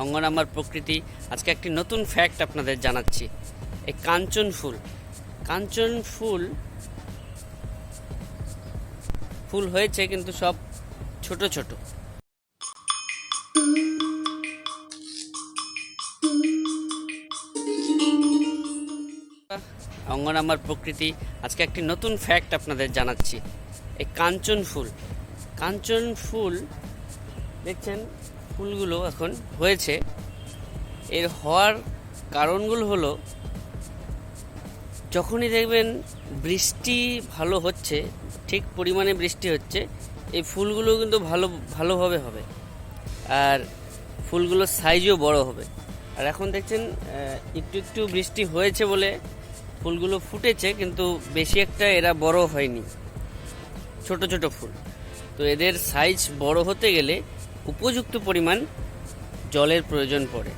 অঙ্গনামার প্রকৃতি আজকে একটি নতুন ফ্যাক্ট আপনাদের জানাচ্ছি। এই কাঞ্চন ফুল হয়েছে কিন্তু সব ছোট ছোট। অঙ্গনামার প্রকৃতি আজকে একটি নতুন ফ্যাক্ট আপনাদের জানাচ্ছি। এই কাঞ্চন ফুল দেখছেন, ফুলগুলো এখন হয়েছে। এর হওয়ার কারণগুলো হলো, যখনই দেখবেন বৃষ্টি ভালো হচ্ছে, ঠিক পরিমাণে বৃষ্টি হচ্ছে, এই ফুলগুলো কিন্তু ভালোভাবে হবে, আর ফুলগুলোর সাইজও বড় হবে। আর এখন দেখছেন একটু বৃষ্টি হয়েছে বলে ফুলগুলো ফুটেছে, কিন্তু বেশি একটা এরা বড় হয়নি, ছোট ছোট ফুল। তো এদের সাইজ বড় হতে গেলে উপযুক্ত পরিমাণ জলের প্রয়োজন পড়ে।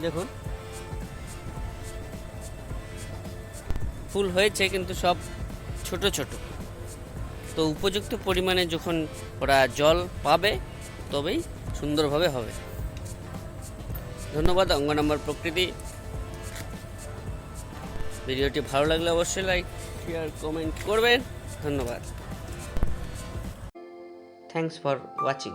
দেখুন, ফুল হয়েছে কিন্তু সব ছোট ছোট। তো উপযুক্ত পরিমাণে যখন ওরা জল পাবে তবেই সুন্দরভাবে হবে। ধন্যবাদ অঙ্গনামার প্রকৃতি। ভিডিওটি ভালো লাগলে অবশ্যই লাইক, শেয়ার, কমেন্ট করবেন। ধন্যবাদ। Thanks for watching.